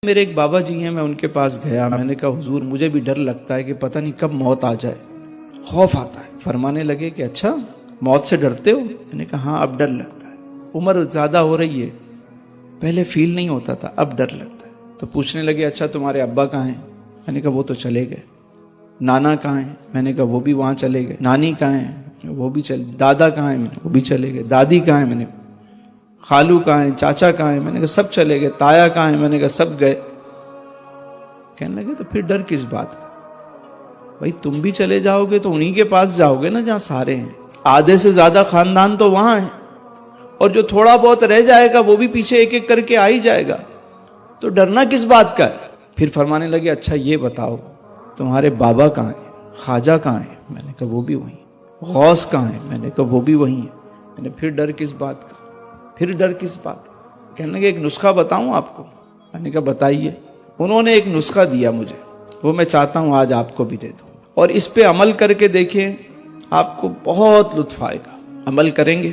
میرے ایک بابا جی ہیں، میں ان کے پاس گیا، میں نے کہا حضور مجھے بھی ڈر لگتا ہے کہ پتہ نہیں کب موت آ جائے، خوف آتا ہے۔ فرمانے لگے کہ اچھا موت سے ڈرتے ہو؟ میں نے کہا ہاں اب ڈر لگتا ہے، عمر زیادہ ہو رہی ہے، پہلے فیل نہیں ہوتا تھا، اب ڈر لگتا ہے۔ تو پوچھنے لگے اچھا تمہارے ابا کہاں ہیں؟ میں نے کہا وہ تو چلے گئے۔ نانا کہاں ہیں؟ میں نے کہا وہ بھی وہاں چلے گئے۔ نانی کہاں ہیں؟ وہ بھی چلے۔ دادا کہاں ہیں؟ وہ بھی چلے گئے۔ دادی کہاں ہیں؟ میں نے خالو کہاں ہیں؟ چاچا کہاں ہیں؟ میں نے کہا سب چلے گئے۔ تایا کہاں ہیں؟ میں نے کہا سب گئے۔ کہنے لگے تو پھر ڈر کس بات کا؟ بھائی تم بھی چلے جاؤ گے تو انہی کے پاس جاؤ گے نا جہاں سارے ہیں، آدھے سے زیادہ خاندان تو وہاں ہیں، اور جو تھوڑا بہت رہ جائے گا وہ بھی پیچھے ایک ایک کر کے آ ہی جائے گا، تو ڈرنا کس بات کا ہے؟ پھر فرمانے لگے اچھا یہ بتاؤ تمہارے بابا کہاں ہیں؟ خواجہ کہاں ہیں؟ میں نے کہا وہ بھی وہیں۔ غوث کہاں ہیں؟ میں نے کہا وہ بھی وہیں ہیں۔ میں نے پھر ڈر کس بات کا؟ پھر ڈر کس بات کا؟ کہنے لگے ایک نسخہ بتاؤں آپ کو؟ میں نے کہا بتائیے۔ انہوں نے ایک نسخہ دیا مجھے، وہ میں چاہتا ہوں آج آپ کو بھی دے دوں، اور اس پہ عمل کر کے دیکھیں، آپ کو بہت لطف آئے گا۔ عمل کریں گے؟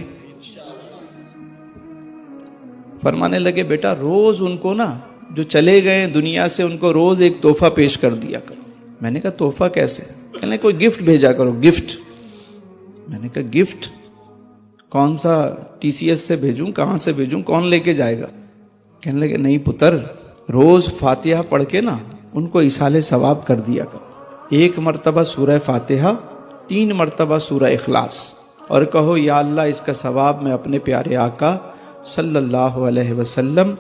فرمانے لگے بیٹا روز ان کو نا جو چلے گئے دنیا سے ان کو روز ایک تحفہ پیش کر دیا کرو۔ میں نے کہا تحفہ کیسے؟ کہنے لگے کوئی گفٹ بھیجا کرو۔ گفٹ؟ میں نے کہا گفٹ کون سا؟ ٹی سی ایس سے بھیجوں؟ کہاں سے بھیجوں؟ کون لے کے جائے گا؟ کہنے لگے نہیں پتر، روز فاتحہ پڑھ کے نا ان کو ایصال ثواب کر دیا کرو۔ ایک مرتبہ سورہ فاتحہ، 3 مرتبہ سورہ اخلاص، اور کہو یا اللہ اس کا ثواب میں اپنے پیارے آقا صلی اللہ علیہ وسلم،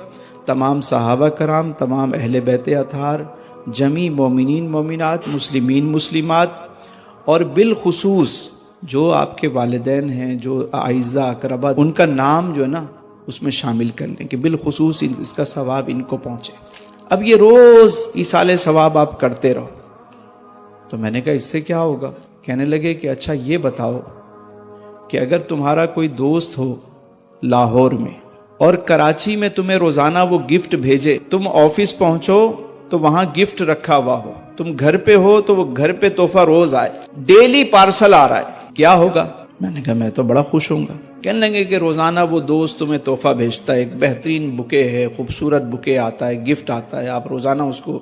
تمام صحابہ کرام، تمام اہل بیت اطہار، جمی مومنین مومنات، مسلمین مسلمات، اور بالخصوص جو آپ کے والدین ہیں، جو اعزاء اقربا، ان کا نام جو ہے نا اس میں شامل کر لیں کہ بالخصوص اس کا ثواب ان کو پہنچے۔ اب یہ روز ایصال ثواب آپ کرتے رہو۔ تو میں نے کہا اس سے کیا ہوگا؟ کہنے لگے کہ اچھا یہ بتاؤ کہ اگر تمہارا کوئی دوست ہو لاہور میں اور کراچی میں تمہیں روزانہ وہ گفٹ بھیجے، تم آفس پہنچو تو وہاں گفٹ رکھا ہوا ہو، تم گھر پہ ہو تو وہ گھر پہ تحفہ روز آئے، ڈیلی پارسل آ رہا ہے، کیا ہوگا؟ میں نے کہا میں تو بڑا خوش ہوں گا۔ کہنے لگے کہ روزانہ وہ دوست تمہیں تحفہ بھیجتا ہے، ایک بہترین بکے ہے، خوبصورت بکے آتا ہے، گفٹ آتا ہے، آپ روزانہ اس کو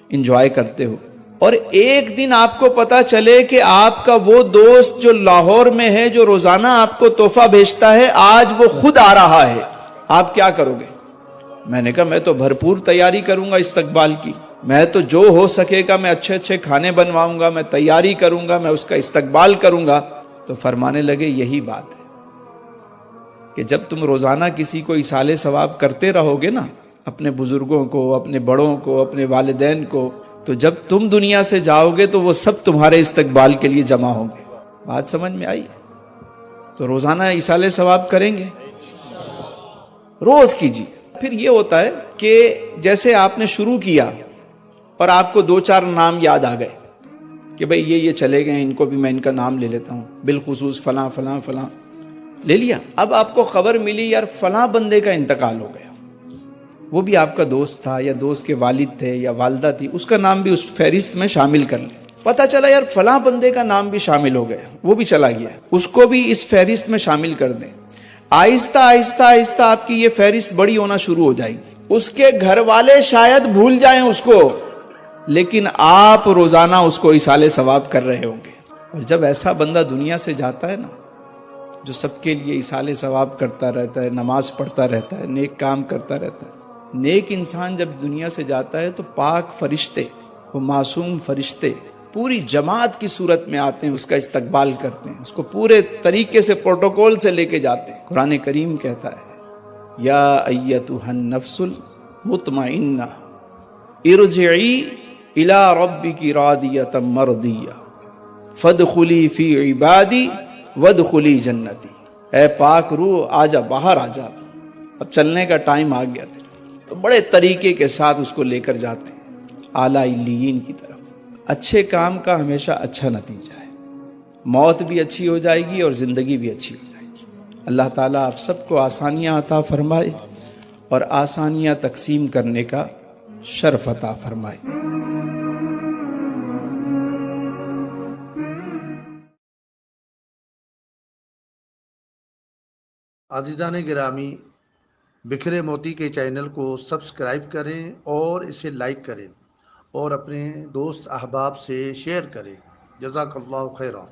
انجوائے کرتے ہو، اور ایک دن آپ کو پتا چلے کہ آپ کا وہ دوست جو لاہور میں ہے، جو روزانہ آپ کو تحفہ بھیجتا ہے، آج وہ خود آ رہا ہے، آپ کیا کرو گے؟ میں نے کہا میں تو بھرپور تیاری کروں گا استقبال کی، میں تو جو ہو سکے گا میں اچھے اچھے کھانے بنواؤں گا، میں تیاری کروں گا، میں اس کا استقبال کروں گا۔ تو فرمانے لگے یہی بات ہے کہ جب تم روزانہ کسی کو ایصال ثواب کرتے رہو گے نا، اپنے بزرگوں کو، اپنے بڑوں کو، اپنے والدین کو، تو جب تم دنیا سے جاؤ گے تو وہ سب تمہارے استقبال کے لیے جمع ہوں گے۔ بات سمجھ میں آئی؟ تو روزانہ ایصال ثواب کریں گے، روز کیجیے۔ پھر یہ ہوتا ہے کہ جیسے آپ نے شروع کیا اور آپ کو 2-4 نام یاد آ گئے کہ بھئی یہ چلے گئے، ان کو بھی میں ان کا نام لے لیتا ہوں، بالخصوص فلاں فلاں فلاں لے لیا۔ اب آپ کو خبر ملی یار فلاں بندے کا انتقال ہو گیا، وہ بھی آپ کا دوست تھا یا دوست کے والد تھے یا والدہ تھی، اس کا نام بھی اس فہرست میں شامل کر لیں۔ پتہ چلا یار فلاں بندے کا نام بھی شامل ہو گیا، وہ بھی چلا گیا، اس کو بھی اس فہرست میں شامل کر دیں۔ آہستہ آہستہ آہستہ آپ کی یہ فہرست بڑی ہونا شروع ہو جائے گی۔ اس کے گھر والے شاید بھول جائیں اس کو، لیکن آپ روزانہ اس کو ایصال ثواب کر رہے ہوں گے۔ اور جب ایسا بندہ دنیا سے جاتا ہے نا، جو سب کے لیے ایصال ثواب کرتا رہتا ہے، نماز پڑھتا رہتا ہے، نیک کام کرتا رہتا ہے، نیک انسان جب دنیا سے جاتا ہے تو پاک فرشتے، وہ معصوم فرشتے پوری جماعت کی صورت میں آتے ہیں، اس کا استقبال کرتے ہیں، اس کو پورے طریقے سے پروٹوکول سے لے کے جاتے ہیں۔ قرآن کریم کہتا ہے یا ایتھا النفس المطمئنہ ارجعی الی ربک راضیۃ مرضیہ فادخلی فی عبادی وادخلی جنتی۔ اے پاک روح آجا، باہر آجا، اب چلنے کا ٹائم آ گیا تھا۔ تو بڑے طریقے کے ساتھ اس کو لے کر جاتے ہیں اعلیٰ علیین کی طرف۔ اچھے کام کا ہمیشہ اچھا نتیجہ ہے، موت بھی اچھی ہو جائے گی اور زندگی بھی اچھی ہو جائے گی۔ اللہ تعالیٰ آپ سب کو آسانیاں عطا فرمائے اور آسانیاں تقسیم کرنے کا شرف عطا فرمائے۔ عزیزان گرامی، بکھرے موتی کے چینل کو سبسکرائب کریں اور اسے لائک کریں اور اپنے دوست احباب سے شیئر کریں. جزاک اللہ خیرہ.